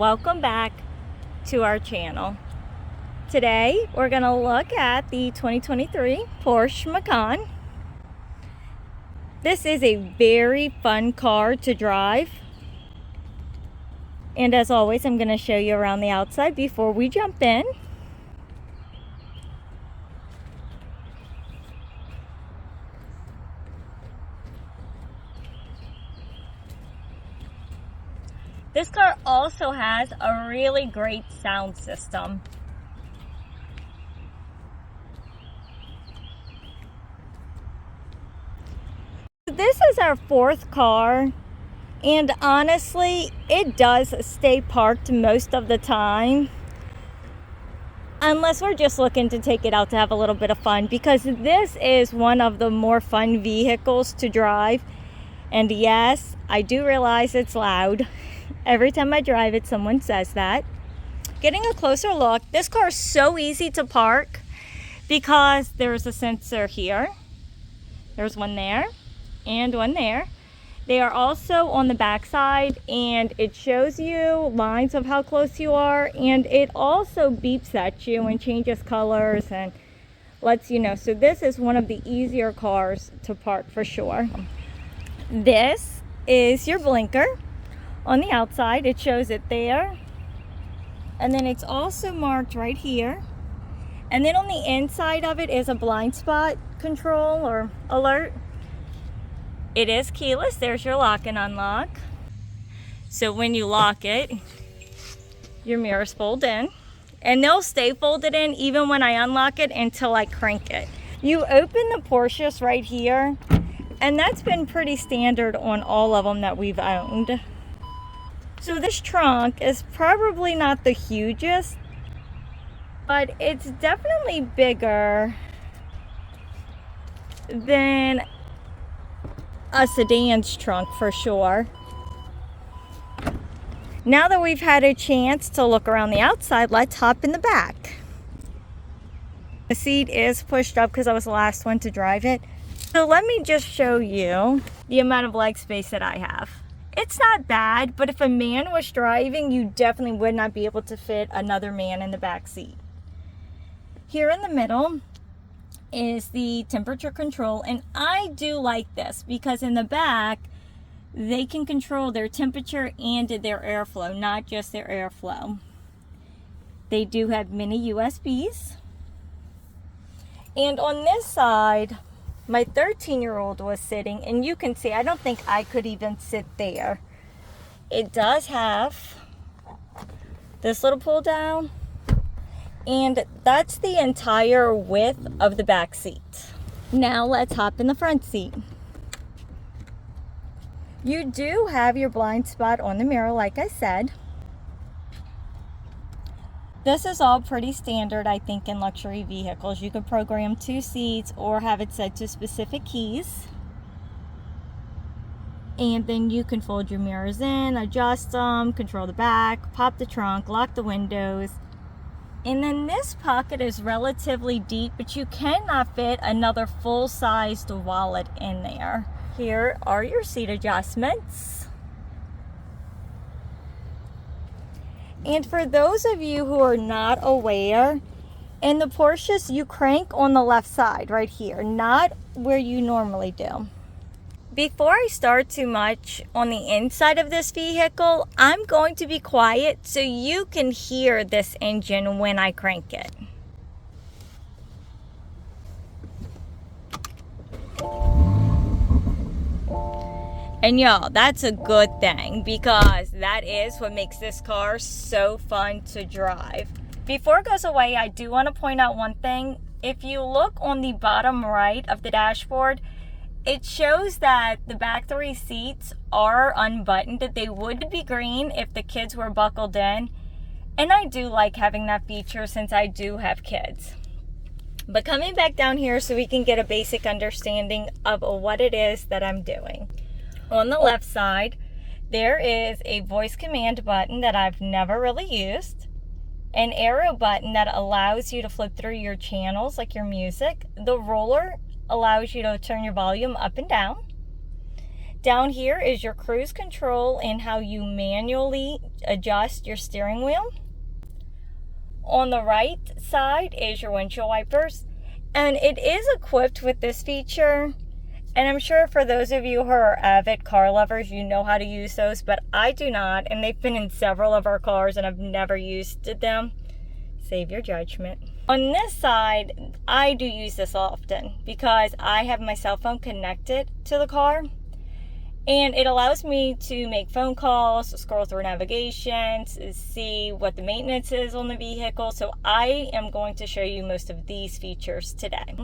welcome back to our channel. Today we're going to look at the 2023 Porsche Macan. This is a very fun car to drive, and as always I'm going to show you around the outside before we jump in. This car also has a really great sound system. This is our fourth car, and honestly, it does stay parked most of the time. Unless we're just looking to take it out to have a little bit of fun, because this is one of the more fun vehicles to drive. And yes, I do realize it's loud. Every time I drive it, someone says that. Getting a closer look, this car is so easy to park because there's a sensor here. There's one there and one there. They are also on the back side, and it shows you lines of how close you are, and it also beeps at you and changes colors and lets you know. So this is one of the easier cars to park for sure. This is your blinker. On the outside, it shows it there, and then it's also marked right here. And then on the inside of it is a blind spot control or alert. It is keyless. There's your lock and unlock. So when you lock it, your mirrors fold in, and they'll stay folded in even when I unlock it until I crank it. You open the Porsches right here, and that's been pretty standard on all of them that we've owned. So this trunk is probably not the hugest, but it's definitely bigger than a sedan's trunk for sure. Now that we've had a chance to look around the outside, let's hop in the back. The seat is pushed up because I was the last one to drive it. So let me just show you the amount of leg space that I have. It's not bad, but if a man was driving, you definitely would not be able to fit another man in the back seat. Here in the middle is the temperature control, and I do like this because in the back, they can control their temperature and their airflow, not just their airflow. They do have mini USBs. And on this side, my 13-year-old was sitting, and you can see, I don't think I could even sit there. It does have this little pull down, and that's the entire width of the back seat. Now let's hop in the front seat. You do have your blind spot on the mirror, like I said. This is all pretty standard, I think, in luxury vehicles. You can program 2 seats or have it set to specific keys. And then you can fold your mirrors in, adjust them, control the back, pop the trunk, lock the windows. And then this pocket is relatively deep, but you cannot fit another full-sized wallet in there. Here are your seat adjustments. And for those of you who are not aware, in the Porsches, you crank on the left side right here, not where you normally do. Before I start too much on the inside of this vehicle, I'm going to be quiet so you can hear this engine when I crank it. And y'all, that's a good thing, because that is what makes this car so fun to drive. Before it goes away, I do want to point out one thing. If you look on the bottom right of the dashboard, it shows that the back 3 seats are unbuttoned. They would be green if the kids were buckled in. And I do like having that feature since I do have kids. But coming back down here so we can get a basic understanding of what it is that I'm doing. On the left side, there is a voice command button that I've never really used, an arrow button that allows you to flip through your channels, like your music. The roller allows you to turn your volume up and down. Down here is your cruise control and how you manually adjust your steering wheel. On the right side is your windshield wipers, and it is equipped with this feature. And I'm sure for those of you who are avid car lovers, you know how to use those, but I do not, and they've been in several of our cars and I've never used them. Save your judgment. On this side, I do use this often because I have my cell phone connected to the car, and it allows me to make phone calls, scroll through navigation, see what the maintenance is on the vehicle. So I am going to show you most of these features today.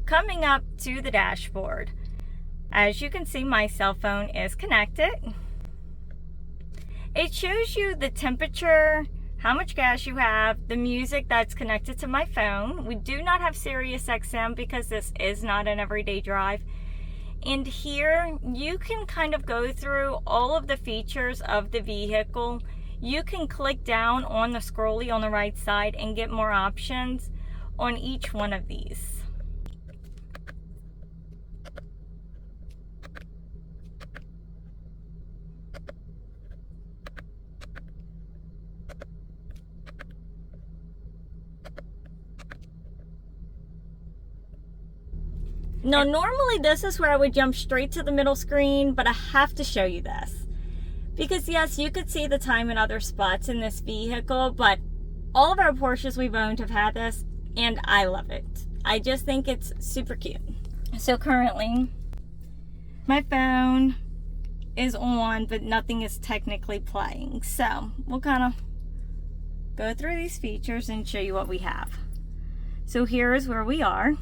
Coming up to the dashboard, as you can see, my cell phone is connected. It shows you the temperature, how much gas you have, the music that's connected to my phone. We do not have Sirius XM because this is not an everyday drive. And here you can kind of go through all of the features of the vehicle. You can click down on the scrolly on the right side and get more options on each one of these. Now, normally this is where I would jump straight to the middle screen, but I have to show you this. Because yes, you could see the time in other spots in this vehicle, but all of our Porsches we've owned have had this, and I love it. I just think it's super cute. So currently, my phone is on, but nothing is technically playing. So we'll kind of go through these features and show you what we have. So here is where we are.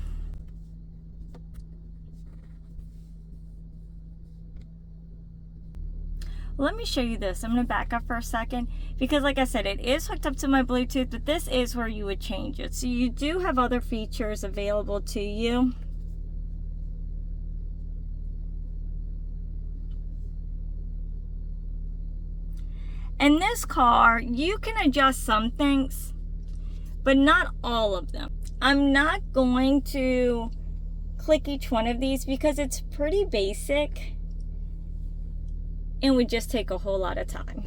Let me show you this. I'm going to back up for a second because like I said, it is hooked up to my Bluetooth, but this is where you would change it. So you do have other features available to you. In this car, you can adjust some things, but not all of them. I'm not going to click each one of these because it's pretty basic and would just take a whole lot of time.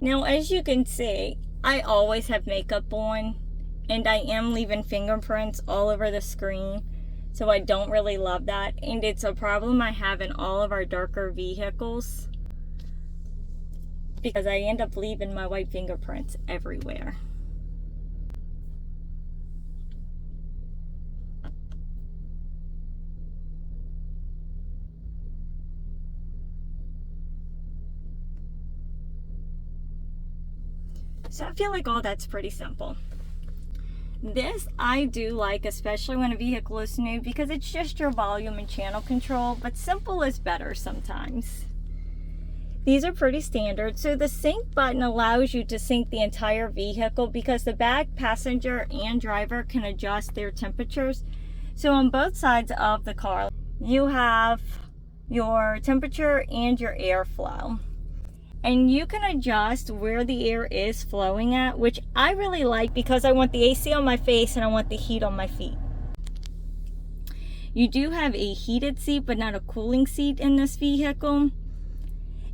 Now, as you can see, I always have makeup on, and I am leaving fingerprints all over the screen, so I don't really love that, and it's a problem I have in all of our darker vehicles because I end up leaving my white fingerprints everywhere. So I feel like all that's pretty simple. This I do like, especially when a vehicle is new, because it's just your volume and channel control, but simple is better sometimes. These are pretty standard. So the sync button allows you to sync the entire vehicle because the back passenger and driver can adjust their temperatures. So on both sides of the car, you have your temperature and your airflow. And you can adjust where the air is flowing at, which I really like because I want the AC on my face and I want the heat on my feet. You do have a heated seat, but not a cooling seat in this vehicle.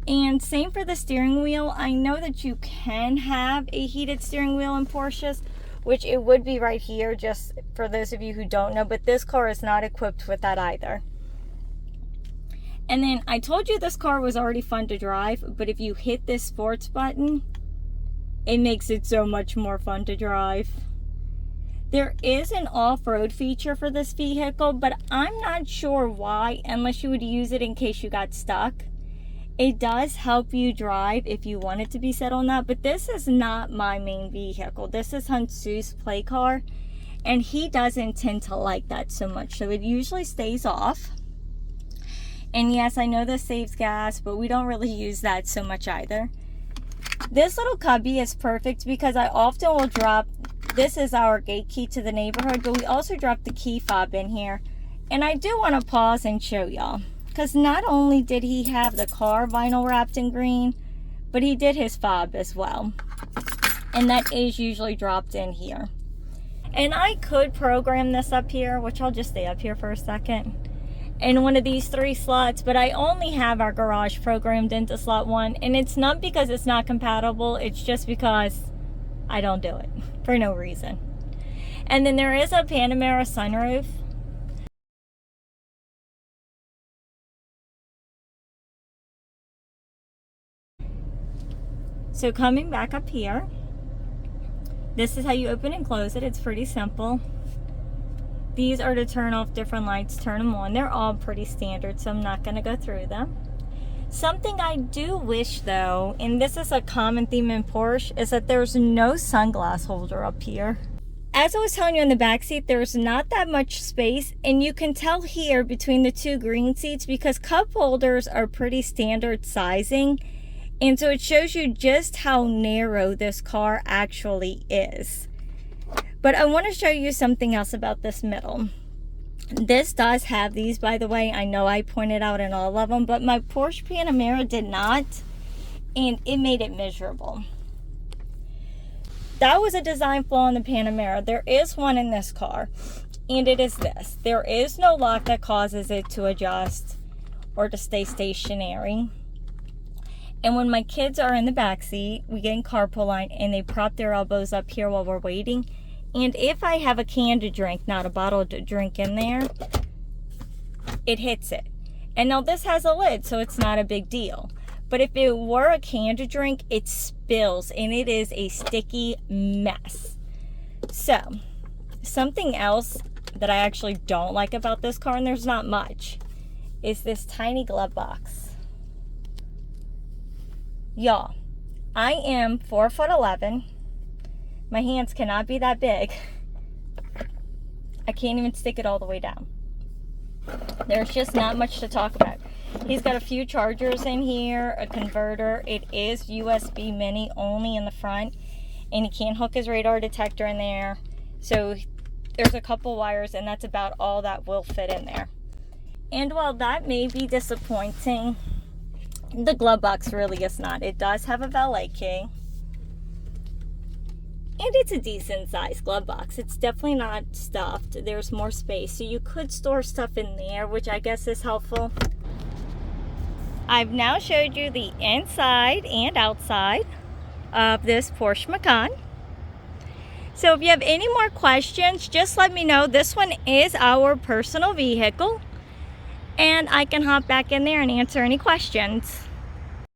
And same for the steering wheel. I know that you can have a heated steering wheel in Porsches, which it would be right here, just for those of you who don't know, but this car is not equipped with that either. And then I told you this car was already fun to drive, but if you hit this sports button, it makes it so much more fun to drive. There is an off-road feature for this vehicle, but I'm not sure why, unless you would use it in case you got stuck. It does help you drive if you want it to be set on that, but this is not my main vehicle. This is Hansu's play car, and he doesn't tend to like that so much, so it usually stays off. And yes, I know this saves gas, but we don't really use that so much either. This little cubby is perfect because I often will drop, this is our gate key to the neighborhood, but we also drop the key fob in here. And I do want to pause and show y'all, because not only did he have the car vinyl wrapped in green, but he did his fob as well. And that is usually dropped in here. And I could program this up here, which I'll just stay up here for a second. in one of these 3 slots, but I only have our garage programmed into slot 1, and it's not because it's not compatible, it's just because I don't do it for no reason. And then there is a Panamera sunroof. So coming back up here, this is how you open and close it. It's pretty simple. These are to turn off different lights, turn them on. They're all pretty standard, so I'm not going to go through them. Something I do wish though, and this is a common theme in Porsche, is that there's no sunglass holder up here. As I was telling you in the back seat, there's not that much space, and you can tell here between the 2 green seats because cup holders are pretty standard sizing, and so it shows you just how narrow this car actually is. But I want to show you something else about this middle. This does have these, by the way. I know I pointed out in all of them, but my Porsche Panamera did not, and it made it miserable. That was a design flaw in the Panamera. There is one in this car, and it is this. There is no lock that causes it to adjust or to stay stationary. And when my kids are in the back seat, we get in carpool line, and they prop their elbows up here while we're waiting. And if I have a can to drink, not a bottle to drink in there, it hits it. And now this has a lid, so it's not a big deal. But if it were a can to drink, it spills, and it is a sticky mess. So, something else that I actually don't like about this car, and there's not much, is this tiny glove box. Y'all, I am 4'11". My hands cannot be that big. I can't even stick it all the way down. There's just not much to talk about. He's got a few chargers in here, a converter. It is USB mini only in the front, and he can't hook his radar detector in there. So there's a couple wires, and that's about all that will fit in there. And while that may be disappointing, the glove box really is not. It does have a valet key. And it's a decent sized glove box. It's definitely not stuffed. There's more space. So you could store stuff in there, which I guess is helpful. I've now showed you the inside and outside of this Porsche Macan. So if you have any more questions, just let me know. This one is our personal vehicle, and I can hop back in there and answer any questions.